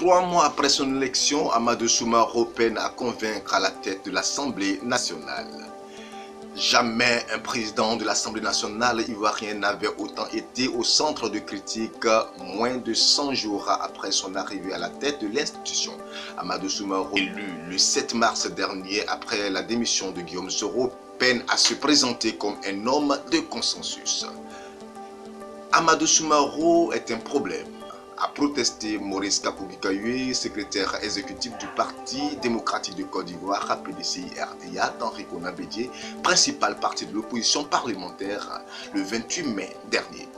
3 mois après son élection, Amadou Soumaoro peine à convaincre à la tête de l'Assemblée nationale. Jamais un président de l'Assemblée nationale ivoirienne n'avait autant été au centre de critiques moins de 100 jours après son arrivée à la tête de l'institution. Amadou Soumaoro, élu le 7 mars dernier après la démission de Guillaume Soro, peine à se présenter comme un homme de consensus. Amadou Soumaoro est un problème, a protesté Maurice Kakou-Gikawe, secrétaire exécutif du Parti démocratique de Côte d'Ivoire, PDCI-RDA, d'Henri Konan Bédié, principal parti de l'opposition parlementaire, le 28 mai dernier.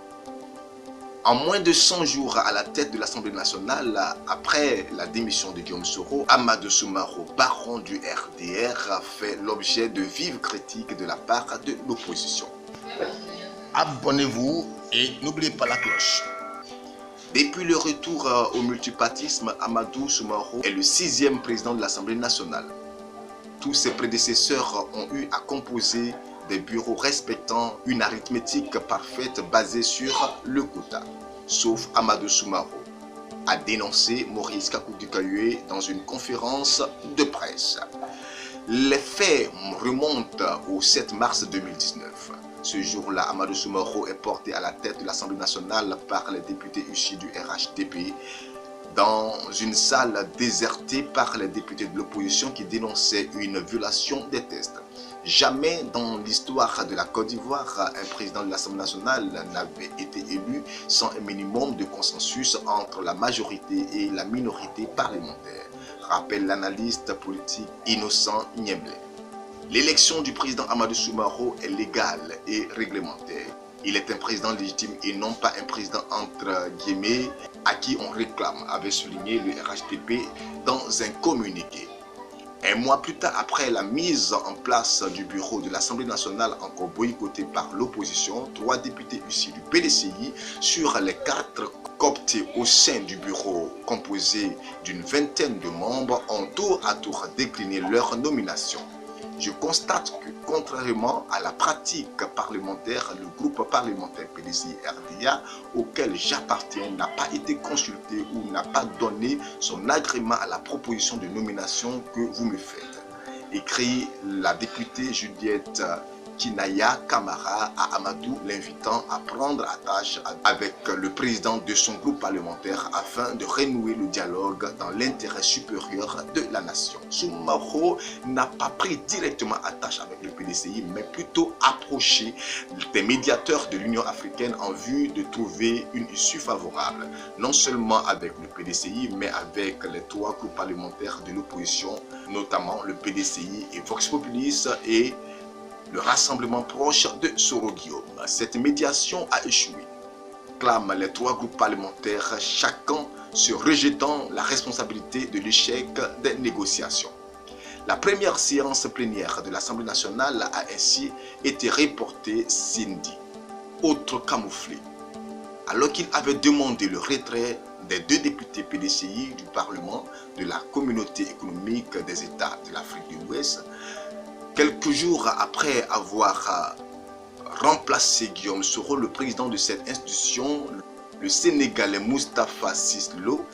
En moins de 100 jours à la tête de l'Assemblée nationale, après la démission de Guillaume Soro, Amadou Soumaoro, baron du RDR, a fait l'objet de vives critiques de la part de l'opposition. Abonnez-vous et n'oubliez pas la cloche. Depuis le retour au multipartisme, Amadou Soumaoro est le 6e président de l'Assemblée nationale. Tous ses prédécesseurs ont eu à composer des bureaux respectant une arithmétique parfaite basée sur le quota, sauf Amadou Soumaoro, a dénoncé Maurice Kakou-Gikawe dans une conférence de presse. Les faits remontent au 7 mars 2019. Ce jour-là, Amadou Soumaoro est porté à la tête de l'Assemblée nationale par les députés issus du RHDP dans une salle désertée par les députés de l'opposition qui dénonçaient une violation des tests. Jamais dans l'histoire de la Côte d'Ivoire, un président de l'Assemblée nationale n'avait été élu sans un minimum de consensus entre la majorité et la minorité parlementaire, rappelle l'analyste politique Innocent Niemble. L'élection du président Amadou Soumaoro est légale et réglementaire. Il est un président légitime et non pas un président entre guillemets à qui on réclame, avait souligné le RHDP dans un communiqué. Un mois plus tard, après la mise en place du bureau de l'Assemblée nationale encore boycotté par l'opposition, 3 députés issus du PDCI sur les 4 cooptés au sein du bureau composé d'une vingtaine de membres ont tour à tour décliné leur nomination. Je constate que, contrairement à la pratique parlementaire, le groupe parlementaire PDCI-RDA, auquel j'appartiens, n'a pas été consulté ou n'a pas donné son agrément à la proposition de nomination que vous me faites. Écrit la députée Juliette Kinaya Kamara à Amadou, l'invitant à prendre attache avec le président de son groupe parlementaire afin de renouer le dialogue dans l'intérêt supérieur de la nation. Soumaoro n'a pas pris directement attache avec le PDCI, mais plutôt approché des médiateurs de l'Union africaine en vue de trouver une issue favorable, non seulement avec le PDCI, mais avec les 3 groupes parlementaires de l'opposition, notamment le PDCI et Vox Populis et le rassemblement proche de Soro Guillaume. Cette médiation a échoué, clament les 3 groupes parlementaires, chacun se rejetant la responsabilité de l'échec des négociations. La première séance plénière de l'Assemblée nationale a ainsi été reportée samedi, autre camouflé. Alors qu'il avait demandé le retrait des 2 députés PDCI du Parlement de la Communauté économique des États de l'Afrique de l'Ouest, quelques jours après avoir remplacé Guillaume Soro, le président de cette institution, le Sénégalais Moustapha Cissé Lo,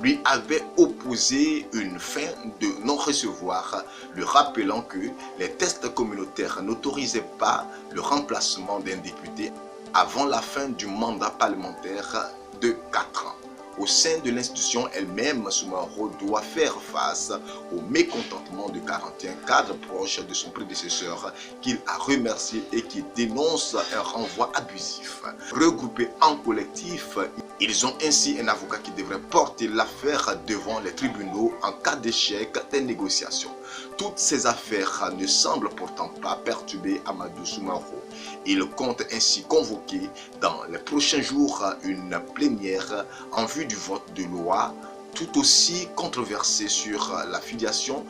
lui avait opposé une fin de non-recevoir, lui rappelant que les tests communautaires n'autorisaient pas le remplacement d'un député avant la fin du mandat parlementaire de 4 ans. Au sein de l'institution elle-même, Soumaoro doit faire face au mécontentement de 41 cadres proches de son prédécesseur qu'il a remercié et qui dénoncent un renvoi abusif. Regroupés en collectif, ils ont ainsi un avocat qui devrait porter l'affaire devant les tribunaux en cas d'échec des négociations. Toutes ces affaires ne semblent pourtant pas perturber Amadou Soumaoro. Il compte ainsi convoquer dans les prochains jours une plénière en vue du vote de loi tout aussi controversée sur la filiation,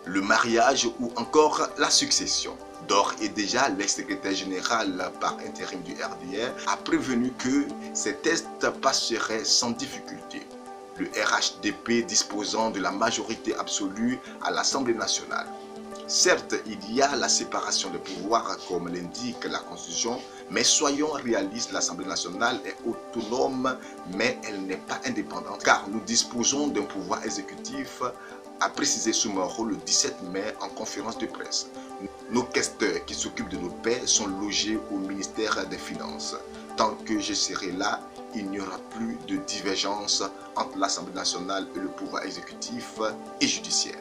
le mariage ou encore la succession. D'ores et déjà, l'ex-secrétaire général par intérim du RDR a prévenu que ces tests passeraient sans difficulté. Le RHDP disposant de la majorité absolue à l'Assemblée nationale. Certes, il y a la séparation des pouvoirs comme l'indique la Constitution, Mais soyons réalistes, l'Assemblée nationale est autonome, mais elle n'est pas indépendante, car nous disposons d'un pouvoir exécutif, a précisé Soumaoro le 17 mai en conférence de presse. Nos questeurs qui s'occupent de nos paix sont logés au ministère des Finances. Tant que je serai là, il n'y aura plus de divergence entre l'Assemblée nationale et le pouvoir exécutif et judiciaire.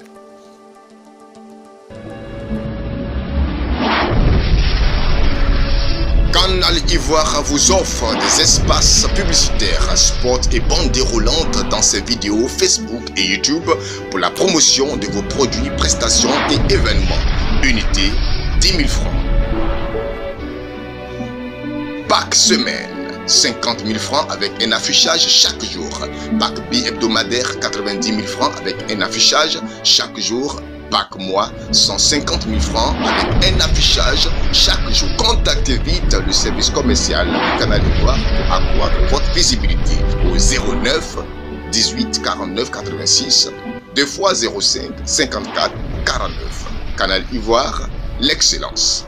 Canal Ivoire vous offre des espaces publicitaires, spots et bandes déroulantes dans ses vidéos Facebook et YouTube pour la promotion de vos produits, prestations et événements. Unité 10 000 francs. Pack semaine 50 000 francs avec un affichage chaque jour. Pack bi-hebdomadaire 90 000 francs avec un affichage chaque jour. Pack mois 150 000 francs avec un affichage chaque jour. Contactez vite le service commercial du Canal Ivoire pour accroître votre visibilité au 09 18 49 86 2 x 05 54 49. Canal Ivoire, l'excellence.